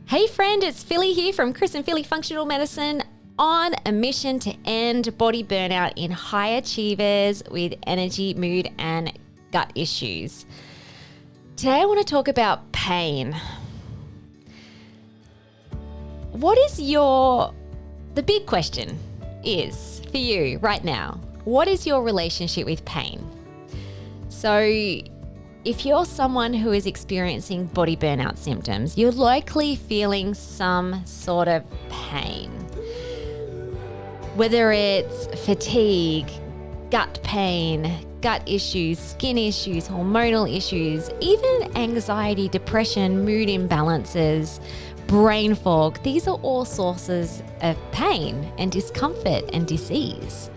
Hey friend, it's Philly here from Chris and Philly Functional Medicine on a mission to end body burnout in high achievers with energy, mood, and gut issues. Today I want to talk about pain. The big question is for you right now, what is your relationship with pain? So if you're someone who is experiencing body burnout symptoms, you're likely feeling some sort of pain. Whether it's fatigue, gut pain, gut issues, skin issues, hormonal issues, even anxiety, depression, mood imbalances, brain fog, these are all sources of pain and discomfort and disease.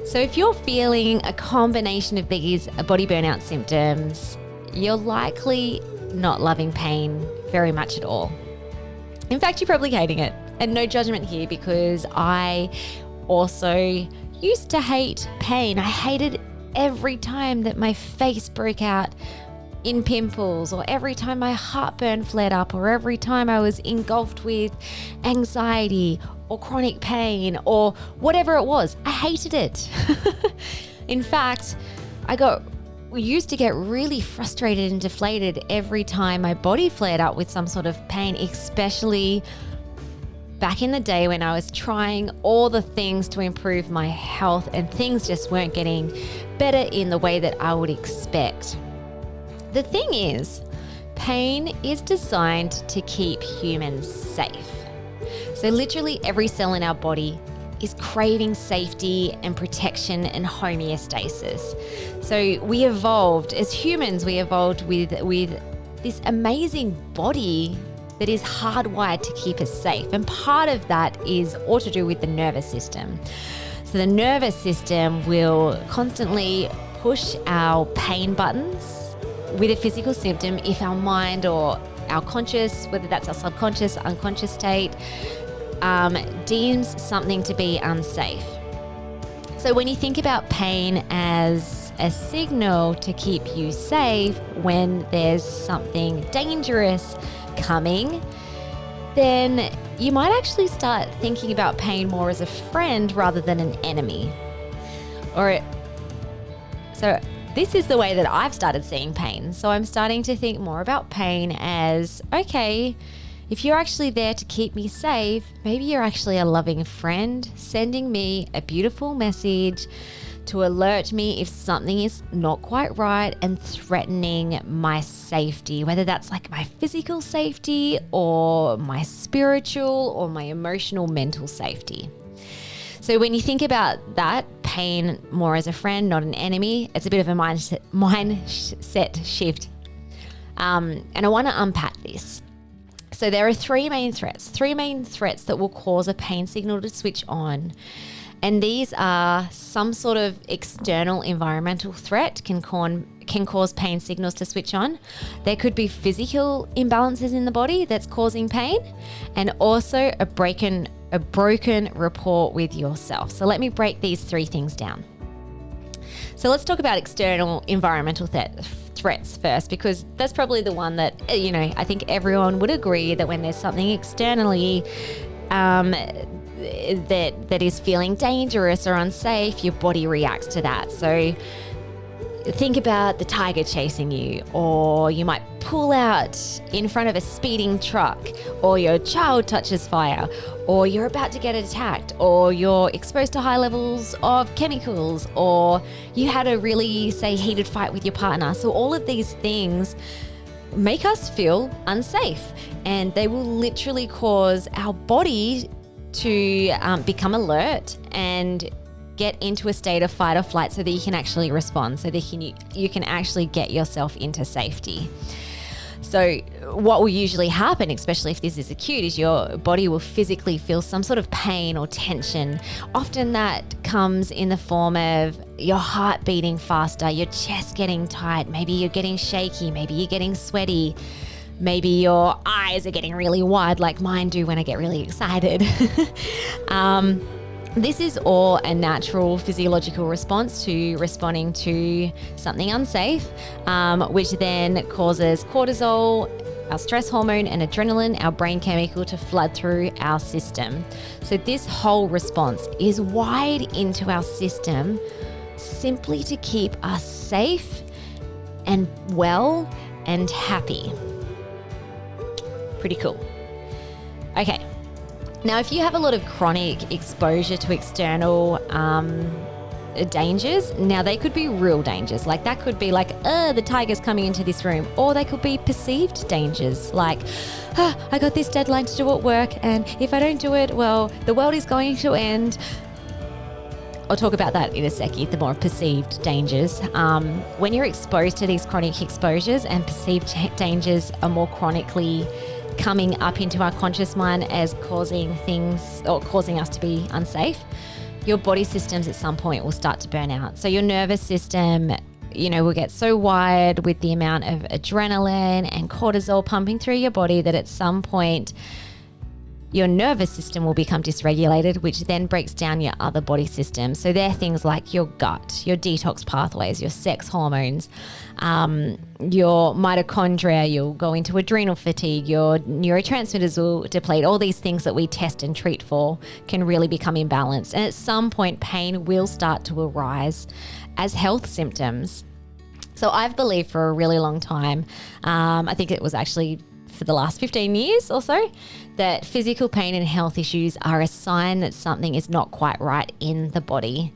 So if you're feeling a combination of these body burnout symptoms, you're likely not loving pain very much at all. In fact, you're probably hating it. And no judgment here, because I also used to hate pain. I hated every time that my face broke out in pimples, or every time my heartburn flared up, or every time I was engulfed with anxiety or chronic pain or whatever it was. I hated it. In fact, we used to get really frustrated and deflated every time my body flared up with some sort of pain, especially back in the day when I was trying all the things to improve my health and things just weren't getting better in the way that I would expect. The thing is, pain is designed to keep humans safe. So literally every cell in our body is craving safety and protection and homeostasis. So we evolved, as humans, with this amazing body that is hardwired to keep us safe. And part of that is all to do with the nervous system. So the nervous system will constantly push our pain buttons with a physical symptom if our mind or our conscious, whether that's our subconscious, unconscious state, deems something to be unsafe. So when you think about pain as a signal to keep you safe when there's something dangerous coming, then you might actually start thinking about pain more as a friend rather than an enemy. So this is the way that I've started seeing pain. So I'm starting to think more about pain as, okay, if you're actually there to keep me safe, maybe you're actually a loving friend sending me a beautiful message to alert me if something is not quite right and threatening my safety, whether that's like my physical safety or my spiritual or my emotional, mental safety. So when you think about that, pain more as a friend, not an enemy, it's a bit of a mindset shift. And I want to unpack this. So there are three main threats that will cause a pain signal to switch on. And these are some sort of external environmental threat can cause pain signals to switch on. There could be physical imbalances in the body that's causing pain, and also a broken rapport with yourself. So let me break these three things down. So let's talk about external environmental threats first, because that's probably the one that, I think everyone would agree that when there's something externally that is feeling dangerous or unsafe, your body reacts to that. So think about the tiger chasing you, or you might pull out in front of a speeding truck, or your child touches fire, or you're about to get attacked, or you're exposed to high levels of chemicals, or you had a really, heated fight with your partner. So all of these things make us feel unsafe, and they will literally cause our body to become alert and get into a state of fight or flight so that you can actually respond, so that you can actually get yourself into safety. So what will usually happen, especially if this is acute, is your body will physically feel some sort of pain or tension. Often that comes in the form of your heart beating faster, your chest getting tight, maybe you're getting shaky, maybe you're getting sweaty, maybe your eyes are getting really wide like mine do when I get really excited. This is all a natural physiological response to responding to something unsafe, which then causes cortisol our stress hormone and adrenaline, our brain chemical, to flood through our system. So this whole response is wired into our system simply to keep us safe and well and happy. Pretty cool. Okay. Now, if you have a lot of chronic exposure to external dangers, now they could be real dangers. Like that could be like, the tiger's coming into this room. Or they could be perceived dangers like, I got this deadline to do at work, and if I don't do it, well, the world is going to end. I'll talk about that in a second, the more perceived dangers. When you're exposed to these chronic exposures and perceived dangers are more chronically coming up into our conscious mind as causing things or causing us to be unsafe, your body systems at some point will start to burn out. So your nervous system, will get so wired with the amount of adrenaline and cortisol pumping through your body that at some point your nervous system will become dysregulated, which then breaks down your other body systems. So they're things like your gut, your detox pathways, your sex hormones, your mitochondria, you'll go into adrenal fatigue, your neurotransmitters will deplete. All these things that we test and treat for can really become imbalanced. And at some point, pain will start to arise as health symptoms. So I've believed for a really long time, I think it was actually for the last 15 years or so, that physical pain and health issues are a sign that something is not quite right in the body.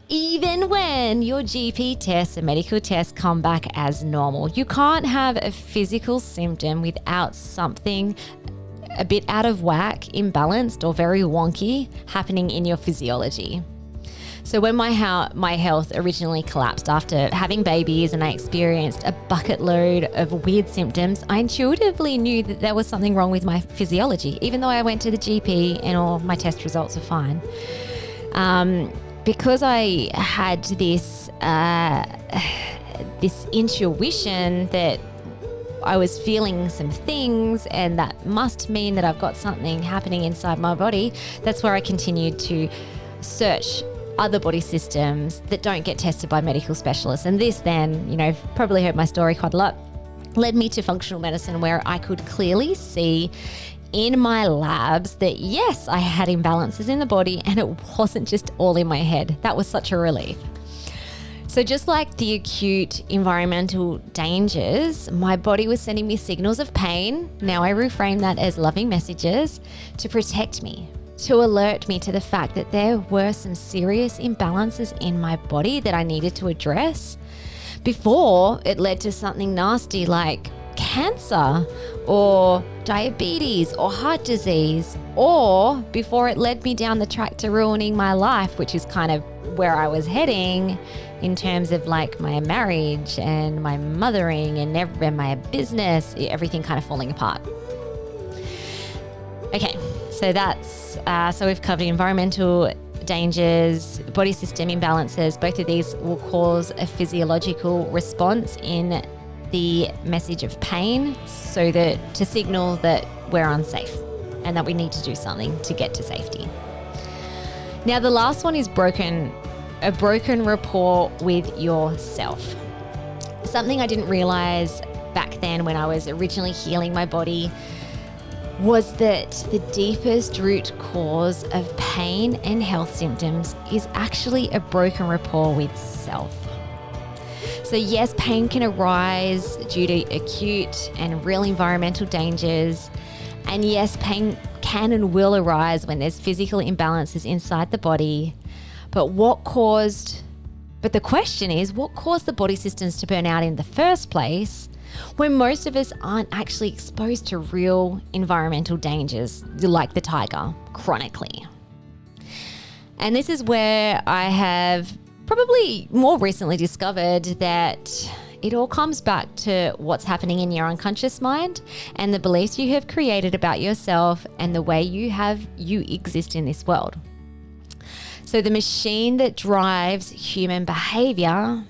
Even when your GP tests and medical tests come back as normal, you can't have a physical symptom without something a bit out of whack, imbalanced, or very wonky happening in your physiology. So when my health originally collapsed after having babies and I experienced a bucket load of weird symptoms, I intuitively knew that there was something wrong with my physiology, even though I went to the GP and all my test results were fine. Because I had this intuition that I was feeling some things and that must mean that I've got something happening inside my body, that's where I continued to search other body systems that don't get tested by medical specialists. And this then, you've probably heard my story quite a lot, led me to functional medicine, where I could clearly see in my labs that yes, I had imbalances in the body and it wasn't just all in my head. That was such a relief. So just like the acute environmental dangers, my body was sending me signals of pain. Now I reframe that as loving messages to protect me, to alert me to the fact that there were some serious imbalances in my body that I needed to address before it led to something nasty like cancer or diabetes or heart disease, or before it led me down the track to ruining my life, which is kind of where I was heading in terms of like my marriage and my mothering and my business, everything kind of falling apart. Okay. So so we've covered environmental dangers, body system imbalances. Both of these will cause a physiological response in the message of pain, so that to signal that we're unsafe and that we need to do something to get to safety. Now, the last one is a broken rapport with yourself. Something I didn't realize back then when I was originally healing my body was that the deepest root cause of pain and health symptoms is actually a broken rapport with self. So yes, pain can arise due to acute and real environmental dangers. And yes, pain can and will arise when there's physical imbalances inside the body. But the question is, what caused the body systems to burn out in the first place, when most of us aren't actually exposed to real environmental dangers like the tiger chronically? And this is where I have probably more recently discovered that it all comes back to what's happening in your unconscious mind and the beliefs you have created about yourself and the way you exist in this world. So the machine that drives human behavior,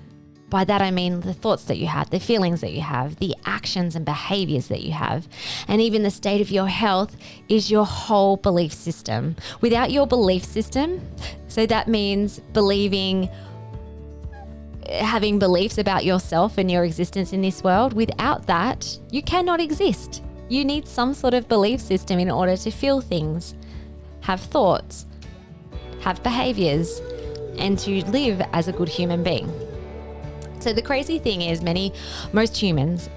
by that I mean the thoughts that you have, the feelings that you have, the actions and behaviors that you have, and even the state of your health, is your whole belief system. Without your belief system, so that means believing having beliefs about yourself and your existence in this world. Without that, you cannot exist. You need some sort of belief system in order to feel things, have thoughts, have behaviors, and to live as a good human being. So the crazy thing is most humans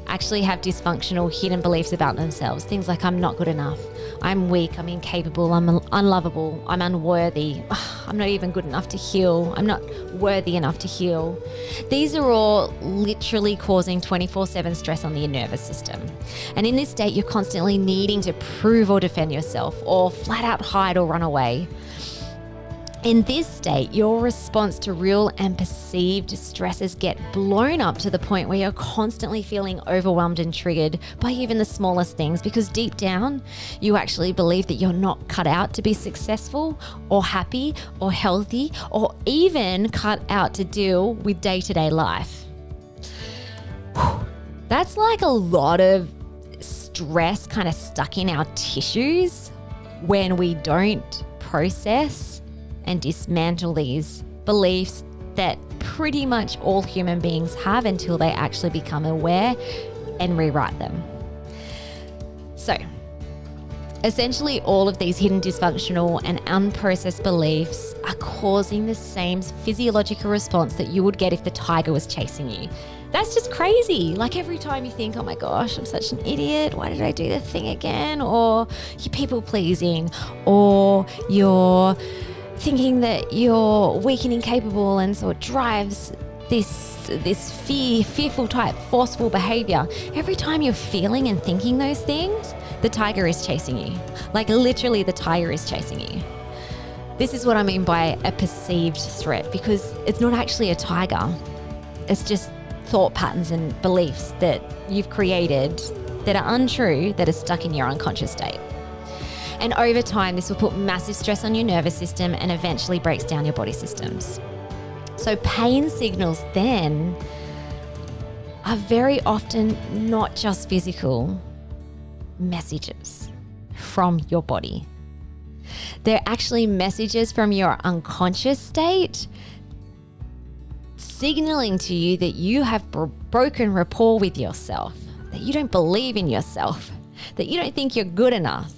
actually have dysfunctional hidden beliefs about themselves. Things like, I'm not good enough, I'm weak, I'm incapable, I'm unlovable, I'm unworthy, I'm not even good enough to heal, I'm not worthy enough to heal. These are all literally causing 24/7 stress on your nervous system. And in this state, you're constantly needing to prove or defend yourself, or flat out hide or run away. In this state, your response to real and perceived stresses get blown up to the point where you're constantly feeling overwhelmed and triggered by even the smallest things, because deep down, you actually believe that you're not cut out to be successful or happy or healthy, or even cut out to deal with day-to-day life. That's like a lot of stress kind of stuck in our tissues when we don't process and dismantle these beliefs that pretty much all human beings have until they actually become aware and rewrite them. So, essentially, all of these hidden dysfunctional and unprocessed beliefs are causing the same physiological response that you would get if the tiger was chasing you. That's just crazy. Like every time you think, oh my gosh, I'm such an idiot, why did I do the thing again? Or you're people pleasing, or you're thinking that you're weak and incapable, and so it drives this fearful type, forceful behavior. Every time you're feeling and thinking those things, the tiger is chasing you. Like literally the tiger is chasing you. This is what I mean by a perceived threat, because it's not actually a tiger. It's just thought patterns and beliefs that you've created that are untrue, that are stuck in your unconscious state. And over time, this will put massive stress on your nervous system and eventually breaks down your body systems. So pain signals then are very often not just physical messages from your body. They're actually messages from your unconscious state signaling to you that you have broken rapport with yourself, that you don't believe in yourself, that you don't think you're good enough.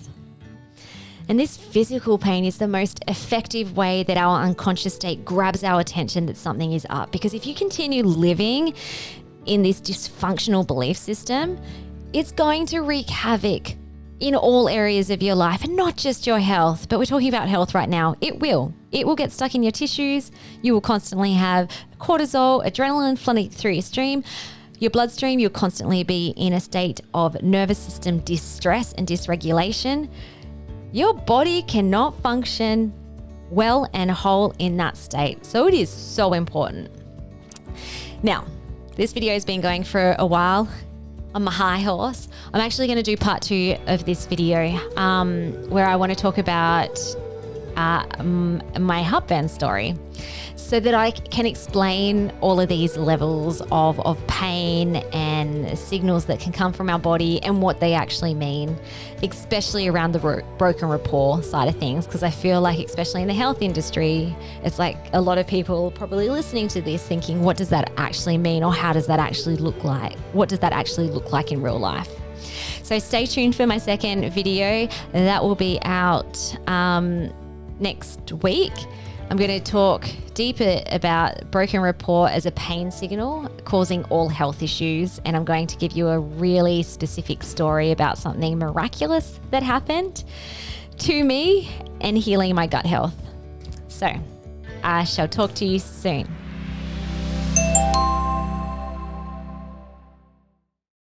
And this physical pain is the most effective way that our unconscious state grabs our attention that something is up. Because if you continue living in this dysfunctional belief system, it's going to wreak havoc in all areas of your life, and not just your health, but we're talking about health right now. It will get stuck in your tissues. You will constantly have cortisol, adrenaline flooding through your bloodstream. You'll constantly be in a state of nervous system distress and dysregulation. Your body cannot function well and whole in that state. So it is so important. Now, this video has been going for a while. On my high horse. I'm actually going to do part 2 of this video where I want to talk about my heartburn story, so that I can explain all of these levels of pain and signals that can come from our body and what they actually mean, especially around the broken rapport side of things. Because I feel like, especially in the health industry, it's like a lot of people probably listening to this thinking, what does that actually mean? Or how does that actually look like? What does that actually look like in real life? So stay tuned for my second video. That will be out next week. I'm going to talk deeper about broken rapport as a pain signal causing all health issues. And I'm going to give you a really specific story about something miraculous that happened to me and healing my gut health. So I shall talk to you soon.